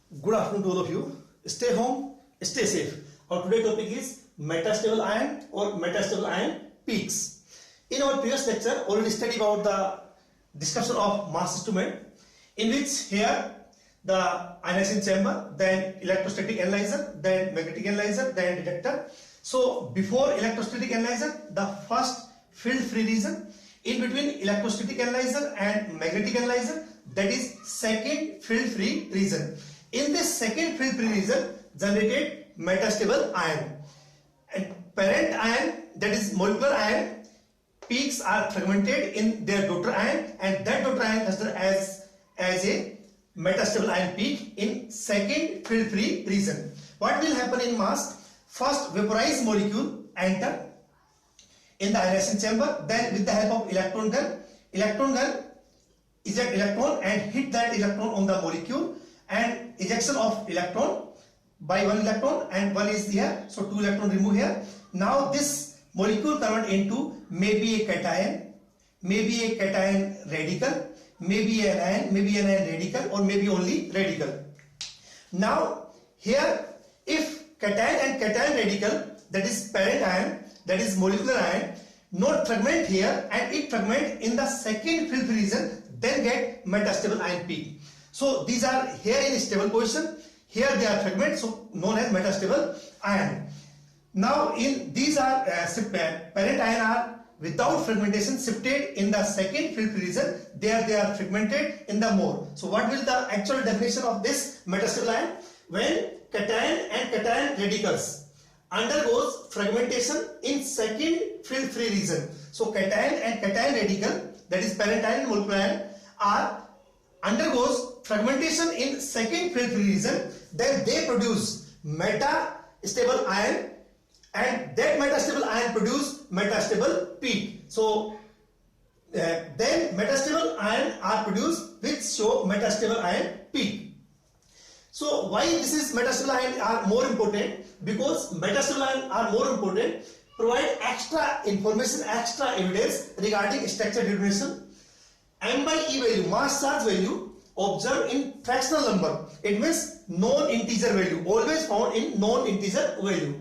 Good afternoon to all of you. Stay home, stay safe. Our today topic is metastable ion or metastable ion peaks. In our previous lecture, already studied about the discussion of mass instrument, in which here the ionizing chamber, then electrostatic analyzer, then magnetic analyzer, then detector. So before electrostatic analyzer, the first field free region. In between electrostatic analyzer and magnetic analyzer, that is second field free region. In this second field free region generated metastable ion, and parent ion, that is molecular ion, peaks are fragmented in their daughter ion, and that daughter ion considered as a metastable ion peak in second field free region. What will happen in mass? First, vaporized molecule enter in the ionizing chamber, then with the help of electron gun eject electron and hit that electron on the molecule, and ejection of electron by one electron, and one is here, so two electron remove here. Now this molecule convert into maybe a cation, maybe a cation radical, maybe an anion radical, or maybe only radical. Now here, if cation and cation radical, that is parent ion, that is molecular ion, not fragment here and it fragment in the second field region, then get metastable ion peak. So these are here in stable position, here they are fragment, so known as metastable ion. Now in these are parent ion are without fragmentation shifted in the second field region, there they are fragmented in the more. So what will the actual definition of this metastable ion? When cation and cation radicals undergoes fragmentation in second field free region. So cation and cation radical, that is parent ion and molecular ion, are undergoes fragmentation in second field free region, then they produce metastable ion, and that metastable ion produce metastable peak. So then metastable ion are produced which show metastable ion peak. So why this is metastable ion are more important? Because metastable ion are more important, provide extra information, extra evidence regarding structure determination. M by E value, mass charge value observed in fractional number, it means non-integer value, always found in non-integer value.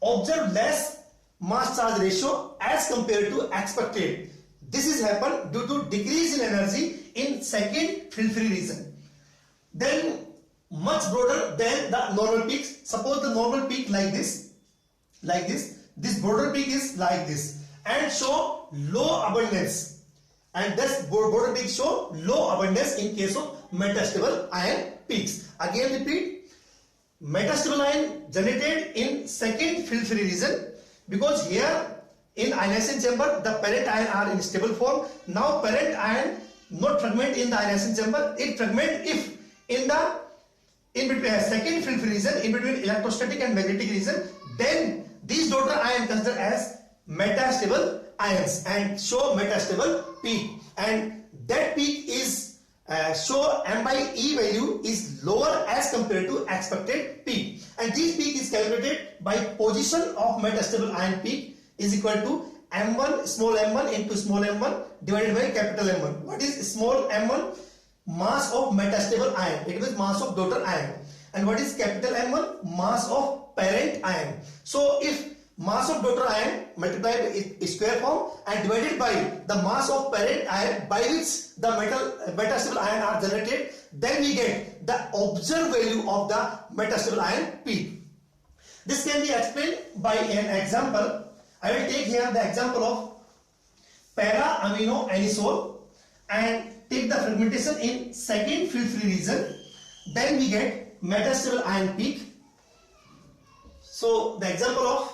Observe less mass charge ratio as compared to expected. This is happen due to decrease in energy in second field free region. Then much broader than the normal peaks. Suppose the normal peak like this, this broader peak is like this, and show low abundance, and this border peak show low abundance in case of metastable ion peaks. Again repeat, metastable ion generated in second field free region, because here in ionizing chamber the parent ion are in stable form. Now parent ion not fragment in the ionizing chamber, it fragment if in between second field free region, in between electrostatic and magnetic region, then these daughter ion considered as metastable ions and show metastable peak, and that peak is show M by E value is lower as compared to expected peak, and this peak is calculated by position of metastable ion peak is equal to m1 small m1 into small m1 divided by capital M1. What is small m1? Mass of metastable ion, it means mass of daughter ion. And what is capital M1? Mass of parent ion. So if mass of daughter ion multiplied by square form and divided by the mass of parent ion by which the metastable ion are generated, then we get the observed value of the metastable ion peak. This can be explained by an example. I will take here the example of para-amino anisole and take the fragmentation in second field free region, then we get metastable ion peak. So the example of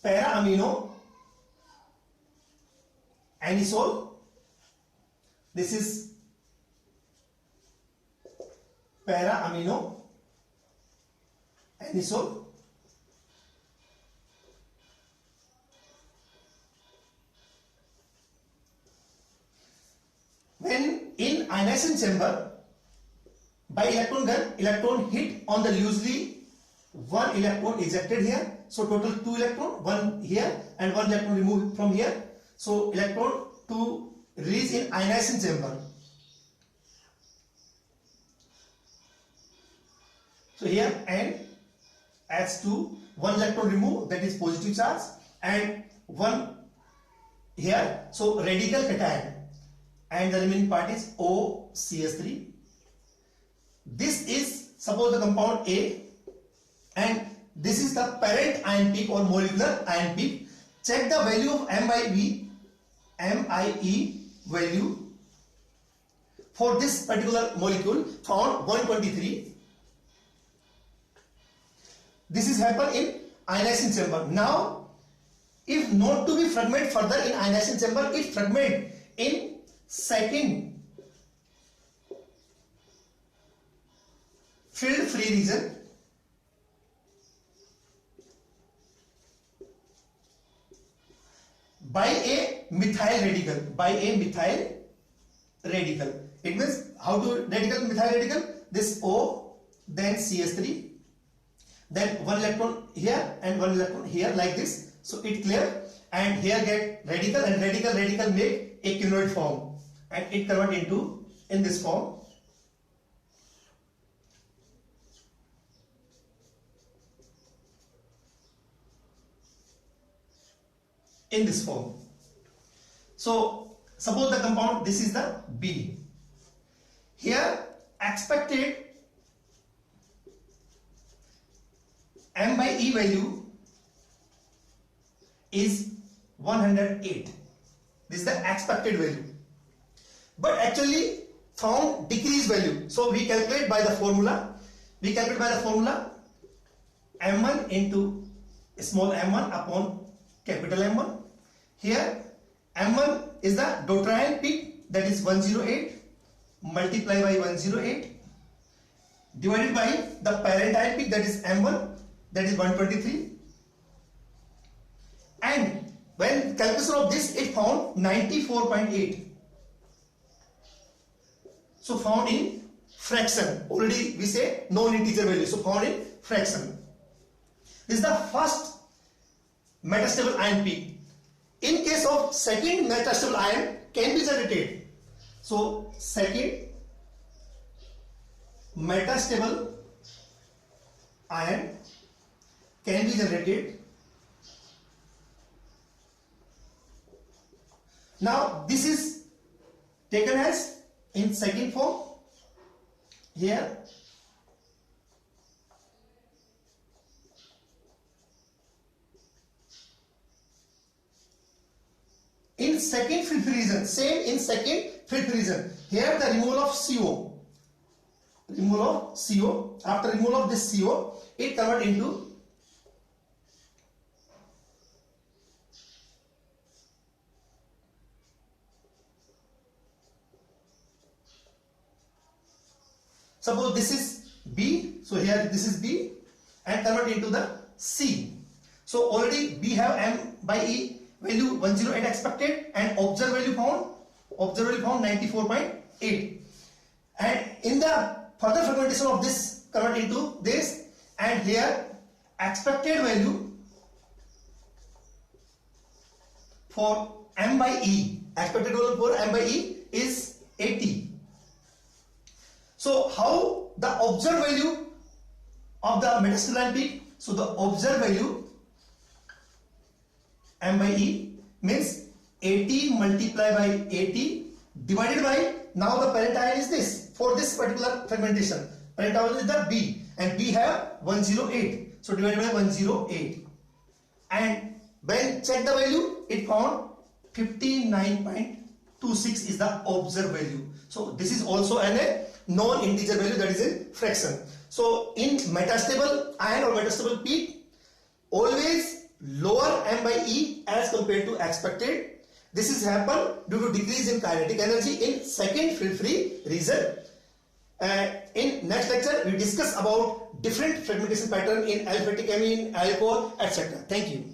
para-amino anisole, this is para-amino anisole. When in ionizing chamber by electron gun, electron hit on the loosely, one electron ejected here, so total 2 electron, one here and one electron removed from here, so electron to reach in ionizing chamber. So here N H2, one electron remove, that is positive charge, and one here, so radical cation, and the remaining part is OCH3. This is, suppose the compound A, and this is the parent ion peak or molecular ion peak. Check the value of MIE value for this particular molecule, found 123. This is happen in ionization chamber. Now, if not to be fragment further in ionization chamber, it fragment in second field free region. By a methyl radical. It means how to methyl radical? This O, then CH3, then one electron here and one electron here, like this. So it clear, and here get radical, and radical make a quinoid form, and it convert into in this form. In this form. So suppose the compound, this is the B. Here expected MIE value is 108. This is the expected value. But actually found decreased value. So we calculate by the formula. M1 into small m1 upon capital M1. Here M1 is the deuterion peak, that is 108, multiply by 108 divided by the parent ion peak, that is M1, that is 123, and when calculation of this, it found 94.8. So found in fraction. Already we say non-integer value, so found in fraction. This is the first metastable ion peak. In case of second metastable ion can be generated. So second metastable ion can be generated. Now this is taken as in second form. Here in second field free region, same in second field free region. Here the removal of CO. After removal of this CO, it convert into suppose this is B, so here this is B, and convert into the C. So already B have MIE value 108 expected, and observed value found 94.8, and in the further fragmentation of this convert into this, and here expected value for MIE is 80. So how the observed value of the metastable ion peak? So the observed value MIE means 80 multiplied by 80 divided by, now the parent ion is this, for this particular fragmentation parent ion is the B, and B have 108, so divided by 108, and when check the value, it found 59.26 is the observed value. So this is also a non-integer value, that is in fraction. So in metastable ion or metastable peak, always lower MIE as compared to expected. This is happen due to decrease in kinetic energy in second field free region. In next lecture, we discuss about different fragmentation pattern in aliphatic amine, alcohol, etc. Thank you.